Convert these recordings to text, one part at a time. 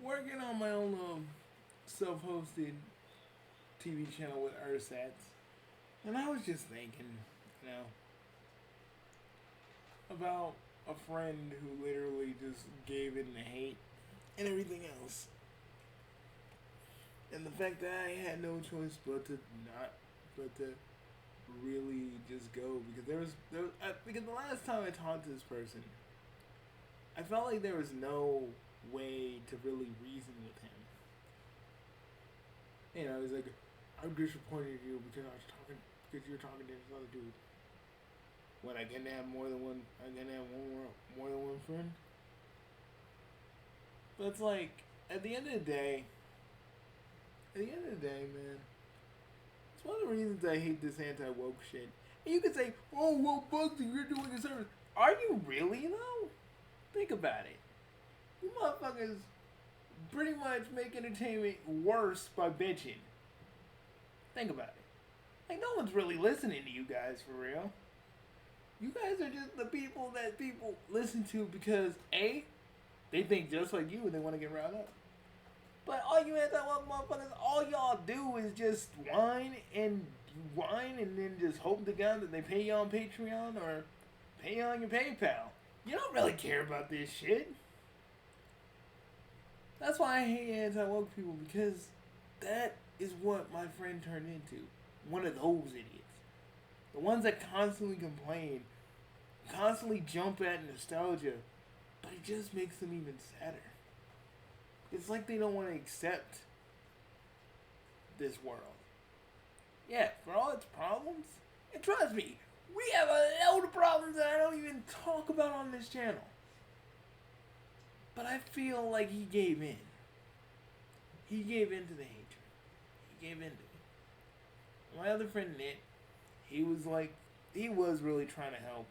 working on my own little self-hosted TV channel with Ursats, and I was just thinking, you know, about a friend who literally just gave in to hate and everything else. And the fact that I had no choice but to really just go because because the last time I talked to this person, I felt like there was no way to really reason with him. You know, he's like, I'm disappointed in you because you're talking to this other dude. When I can have more than one, I can have more than one friend. But it's like, at the end of the day, man, it's one of the reasons I hate this anti-woke shit. And you could say, oh, well, Bugsy, you're doing a service. Are you really, though? Think about it. You motherfuckers pretty much make entertainment worse by bitching. Think about it. Like, no one's really listening to you guys for real. You guys are just the people that people listen to because, A, they think just like you and they want to get riled up. But all you anti-woke motherfuckers, all y'all do is just whine and then just hope to God that they pay you on Patreon or pay you on your PayPal. You don't really care about this shit. That's why I hate anti-woke people, because that is what my friend turned into. One of those idiots. The ones that constantly complain, constantly jump at nostalgia, but it just makes them even sadder. It's like they don't want to accept this world. Yeah, for all its problems, and trust me, we have a load of problems that I don't even talk about on this channel. But I feel like he gave in. He gave in to the hatred. He gave in to it. My other friend Nick, he was really trying to help.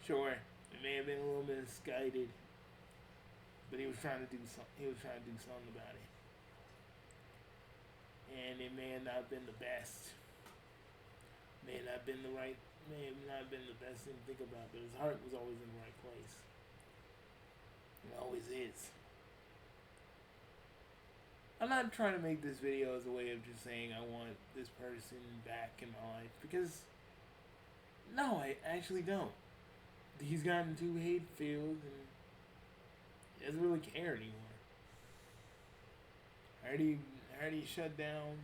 Sure, it may have been a little bit misguided, but he was trying to do something. He was trying to do something about it, and it may have not been the best. May have not been the best thing to think about, but his heart was always in the right place. It always is. I'm not trying to make this video as a way of just saying I want this person back in my life, because no, I actually don't. He's gotten too hate-filled and he doesn't really care anymore. I heard he shut down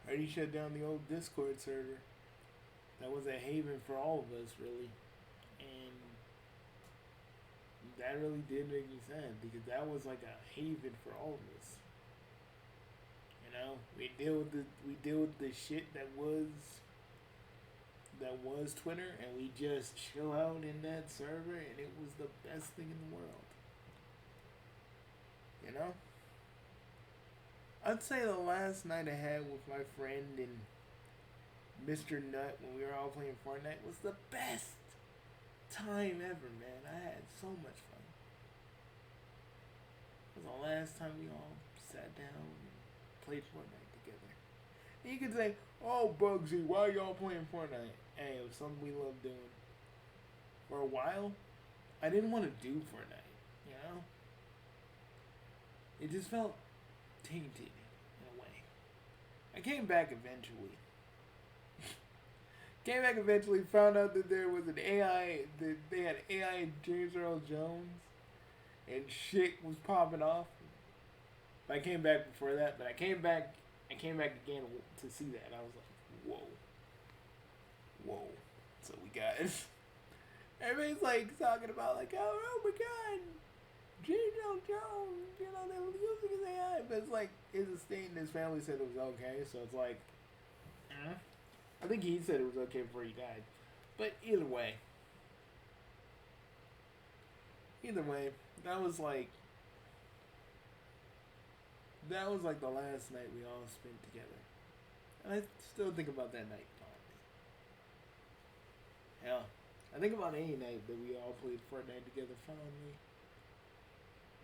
the old Discord server. That was a haven for all of us, really. And that really did make me sad, because that was like a haven for all of us. You know, we deal with the shit that was Twitter, and we just chill out in that server, and it was the best thing in the world. You know? I'd say the last night I had with my friend and Mr. Nut when we were all playing Fortnite was the best time ever, man. I had so much fun. It was the last time we all sat down and played Fortnite together. And you could say, oh, Bugsy, why y'all playing Fortnite? Hey, it was something we loved doing. For a while, I didn't want to do Fortnite, you know? It just felt tainted in a way. I came back eventually. Found out that there was an AI, that they had AI James Earl Jones, and shit was popping off. But I came back before that, but I came back again to see that. I was like, whoa. So we got everybody's like talking about like, oh my god, James Earl Jones, you know, they were using his AI, but it's like his estate and his family said it was okay, so it's like, I think he said it was okay before he died. But either way, that was like the last night we all spent together. And I still think about that night fondly. Hell, I think about any night that we all played Fortnite together fondly.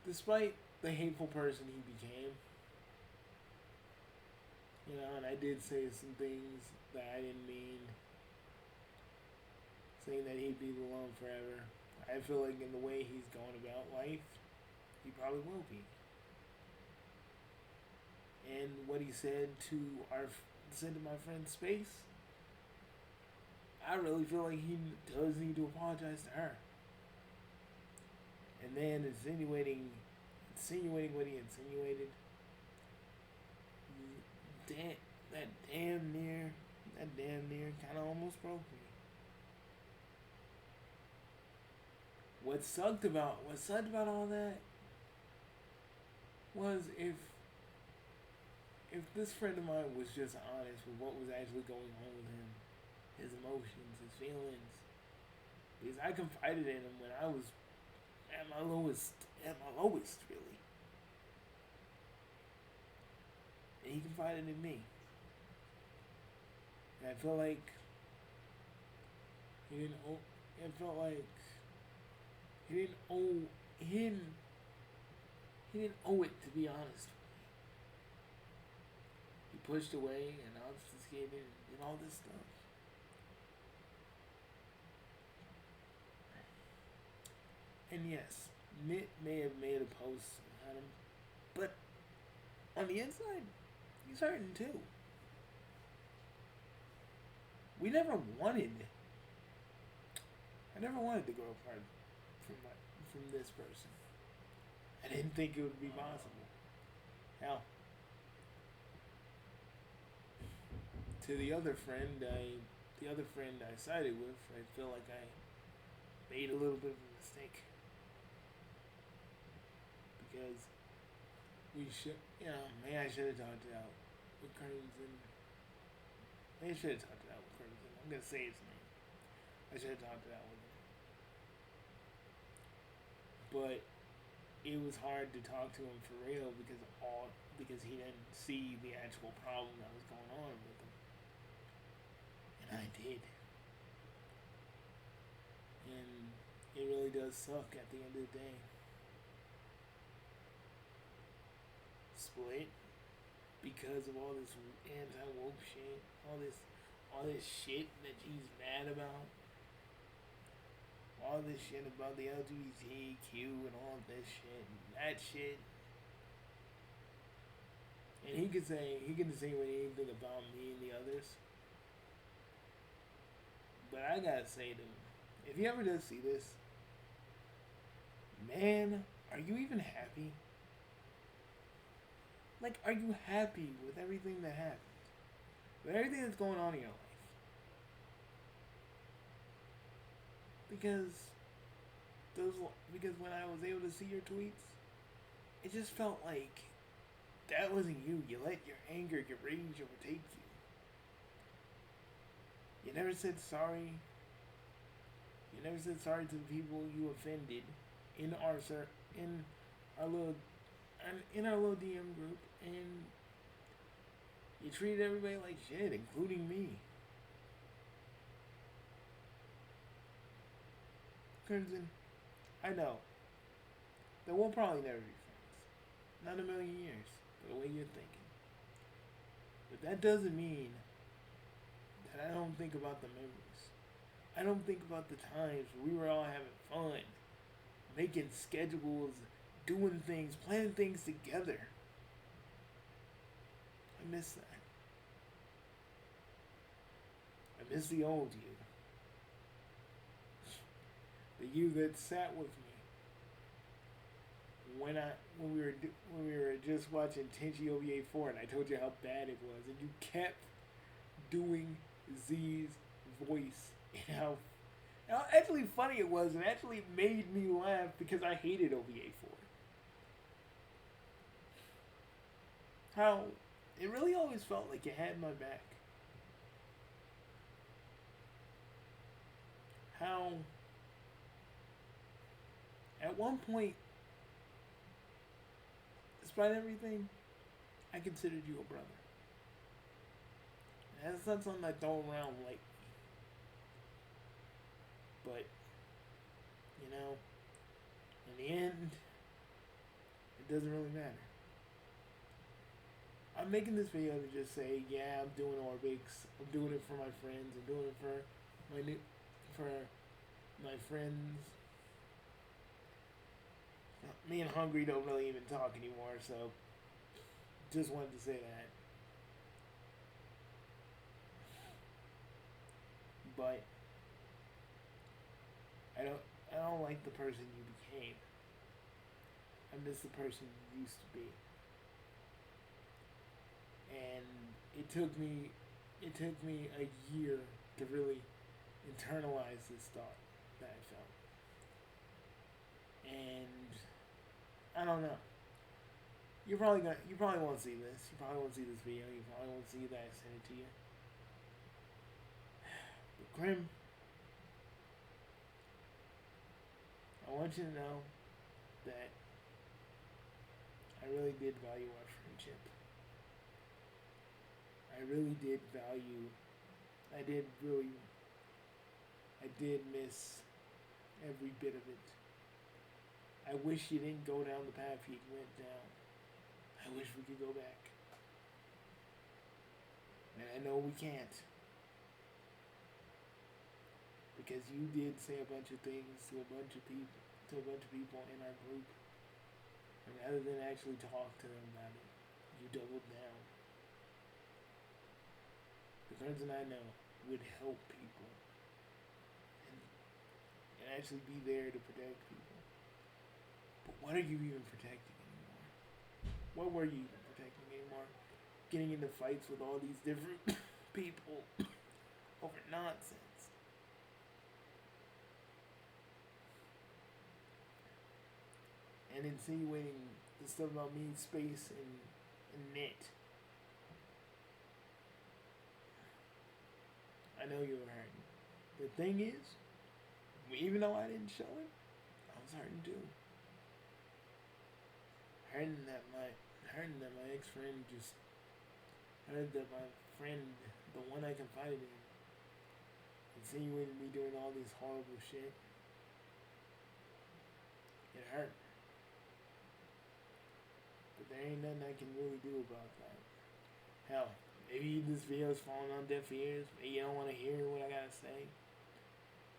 Despite the hateful person he became. You know, and I did say some things that I didn't mean. Saying that he'd be alone forever. I feel like in the way he's going about life, He probably will be. And what he said to my friend Space, I really feel like he does need to apologize to her. And then insinuating what he insinuated, that damn near kind of almost broke me. What sucked about all that was if this friend of mine was just honest with what was actually going on with him, his emotions, his feelings. Because I confided in him when I was at my lowest, really. And he confided in me. And I felt like he didn't owe, it felt like he didn't owe it, to be honest. He pushed away and obfuscated and did all this stuff. And yes, Mitt may have made a post on him, but on the inside, he's hurting too. I never wanted to grow apart from this person. I didn't think it would be possible. Hell, to the other friend I sided with, I feel like I made a little bit of a mistake. Because maybe I should have talked it out with Crimson. I'm gonna say his name. I should have talked it out with him. But it was hard to talk to him for real because he didn't see the actual problem that was going on with him. And I did. And it really does suck at the end of the day. Split because of all this anti-woke shit, all this shit that he's mad about, all this shit about the LGBTQ and all this shit and that shit. And he can say anything about me and the others. But I gotta say to him, if he ever does see this, man, are you even happy? Like, are you happy with everything that happened? With everything that's going on in your life? Because when I was able to see your tweets, it just felt like that wasn't you. You let your anger, your rage overtake you. You never said sorry. You never said sorry to the people you offended in our little DM group, and you treated everybody like shit, including me. Crimson, I know that we'll probably never be friends. Not in a million years, the way you're thinking. But that doesn't mean that I don't think about the memories. I don't think about the times where we were all having fun, making schedules, doing things, planning things together. I miss that. I miss the old you. The you that sat with me when we were just watching Tenchi OVA 4 and I told you how bad it was, and you kept doing Z's voice and how actually funny it was, and actually made me laugh because I hated OVA 4. How it really always felt like you had my back. How at one point, despite everything, I considered you a brother. And that's not something I throw around lightly. But, in the end, it doesn't really matter. I'm making this video to just say, yeah, I'm doing ORBITX. I'm doing it for my friends. I'm doing it for my friends Me and Hungry don't really even talk anymore, so just wanted to say that. But I don't like the person you became. I miss the person you used to be. And it took me a year to really internalize this thought that I felt. And I don't know. You probably won't see this. You probably won't see this video. You probably won't see that I sent it to you. But Grim, I want you to know that I really did value our friendship. I really did value. I did really. I did miss every bit of it. I wish you didn't go down the path you went down. I wish we could go back. And I know we can't. Because you did say a bunch of things to a bunch of people in our group. And rather than actually talk to them about it, you doubled down. The friends that I know would help people and actually be there to protect people. But what are you even protecting anymore? What were you even protecting anymore? Getting into fights with all these different people over nonsense. And insinuating the stuff about me, space, and net. I know you were hurting. The thing is, even though I didn't show it, I was hurting too. Hurting that my ex-friend just heard that my friend, the one I confided in, insinuated me doing all this horrible shit. It hurt. But there ain't nothing I can really do about that. Hell, maybe this video's falling on deaf ears. Maybe you don't want to hear what I gotta say.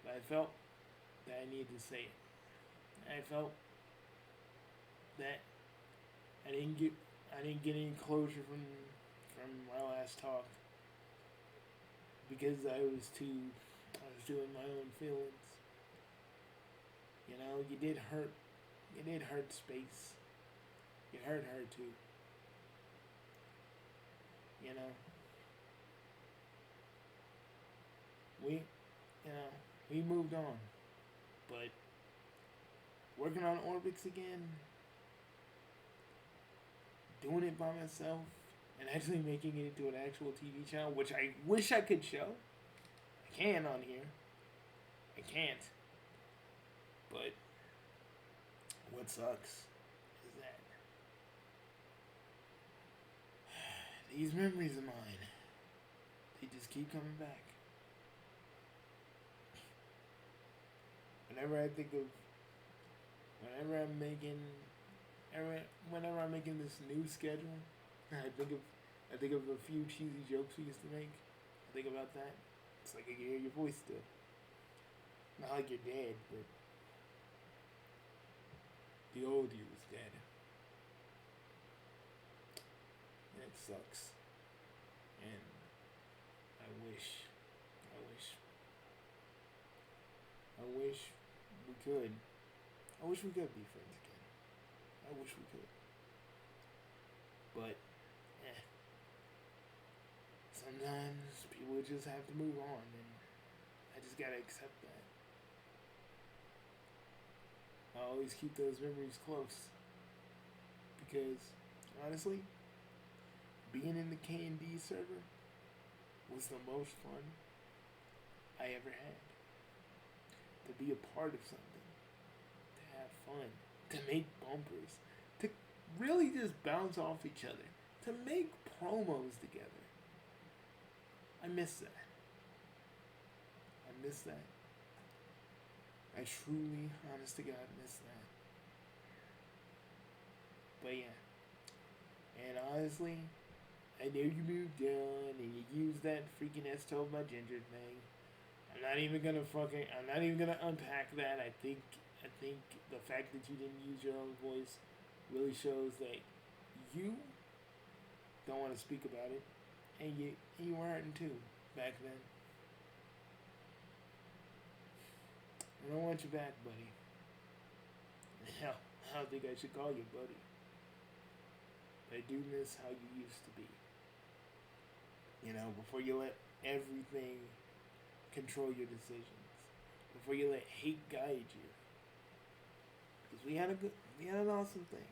But I felt that I needed to say it. I felt that I didn't get any closure from our last talk because I was doing my own feelings. You know, you did hurt Space. You hurt her too. You know. We moved on. But working on ORBITX again, doing it by myself, and actually making it into an actual TV channel, which I wish I could show. I can on here. I can't. But what sucks is that these memories of mine, they just keep coming back. Whenever I'm making this new schedule, I think of a few cheesy jokes we used to make. I think about that. It's like I can hear your voice still. Not like you're dead, but the old you is dead. And it sucks. And I wish we could. I wish we could be friends again. I wish we could. But, sometimes people just have to move on, and I just gotta accept that. I always keep those memories close. Because, honestly, being in the K&D server was the most fun I ever had. To be a part of something. To have fun. To make bumpers. To really just bounce off each other. To make promos together. I miss that. I truly, honest to God, miss that. But yeah. And honestly, I know you moved on and you used that freaking S12 my ginger thing. I'm not even gonna unpack that. I think I think the fact that you didn't use your own voice really shows that you don't want to speak about it, and you were hurting too back then. I don't want you back, buddy. Hell, I don't think I should call you buddy. But I do miss how you used to be. You know, before you let everything control your decisions, before you let hate guide you. Because we had an awesome thing,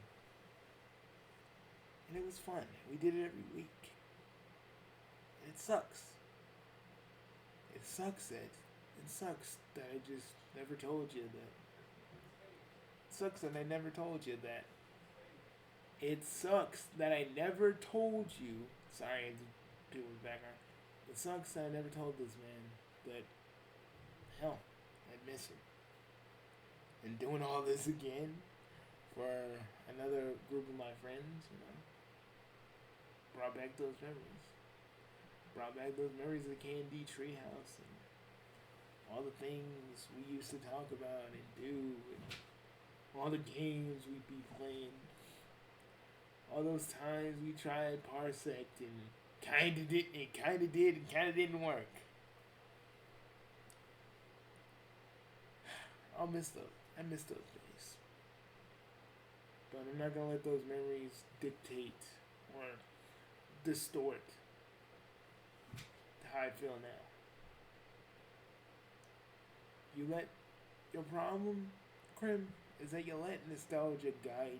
and it was fun. We did it every week. And it sucks. It sucks that I just never told you that. It sucks that I never told you that. It sucks that I never told you. Sorry, people in the background. It sucks that I never told this man that, hell, I miss him. And doing all this again for another group of my friends, you know, brought back those memories. Brought back those memories of the K&D Treehouse and all the things we used to talk about and do, and all the games we'd be playing. All those times we tried Parsec and kinda did and kinda didn't work. I miss those days. But I'm not gonna let those memories dictate or distort how I feel now. Your problem, Krim, is that you let nostalgia guide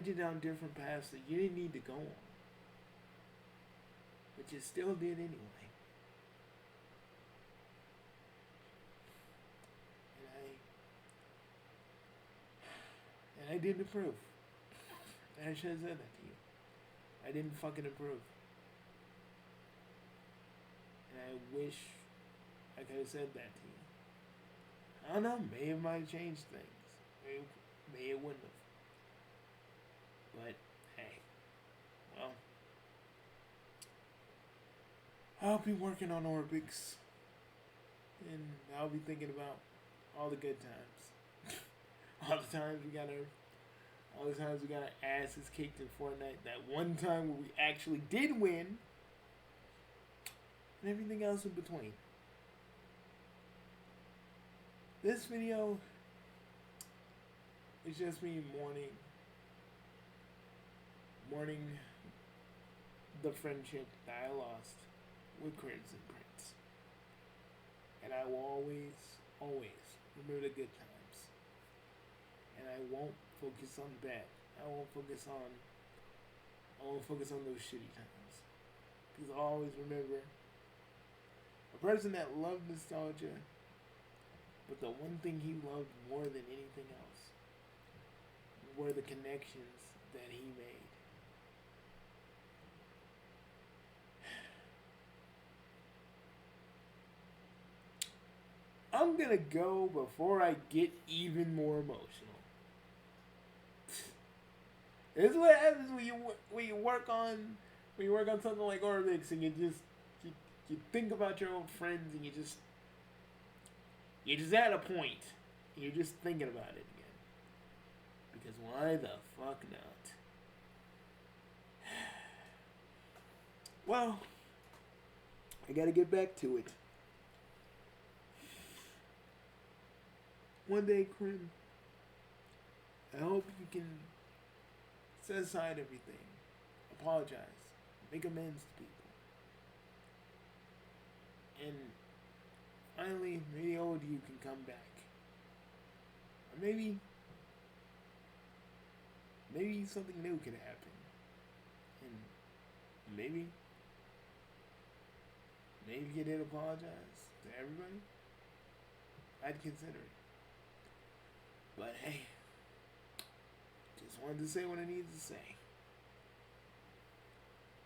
you down different paths that you didn't need to go on. But you still did anyway. And I didn't approve. And I should have said that to you. I didn't fucking approve. And I wish I could have said that to you. I don't know, maybe it might have changed things. Maybe it wouldn't have. But, hey. Well. I'll be working on ORBITX. And I'll be thinking about all the good times. all the times we got our asses kicked in Fortnite. That one time where we actually did win. And everything else in between. This video is just me mourning the friendship that I lost with Crimson Prince. And I will always remember the good times. And I won't focus on the bad. I won't focus on those shitty times. Because I always remember a person that loved nostalgia, but the one thing he loved more than anything else were the connections that he made. I'm gonna go before I get even more emotional. This is what happens when you work on something like ORBITX and you think about your old friends and you're just at a point. And you're just thinking about it again. Because why the fuck not? Well, I gotta get back to it. One day, Krim, I hope you can set aside everything, apologize, make amends to people, and finally, maybe old you can come back. Or maybe something new could happen. And maybe you did apologize to everybody. I'd consider it. But hey, just wanted to say what I needed to say.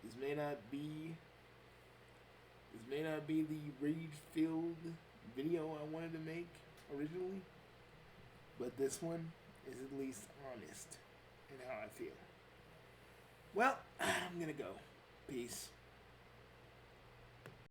This may not be the rage-filled video I wanted to make originally, but this one is at least honest in how I feel. Well, I'm gonna go. Peace.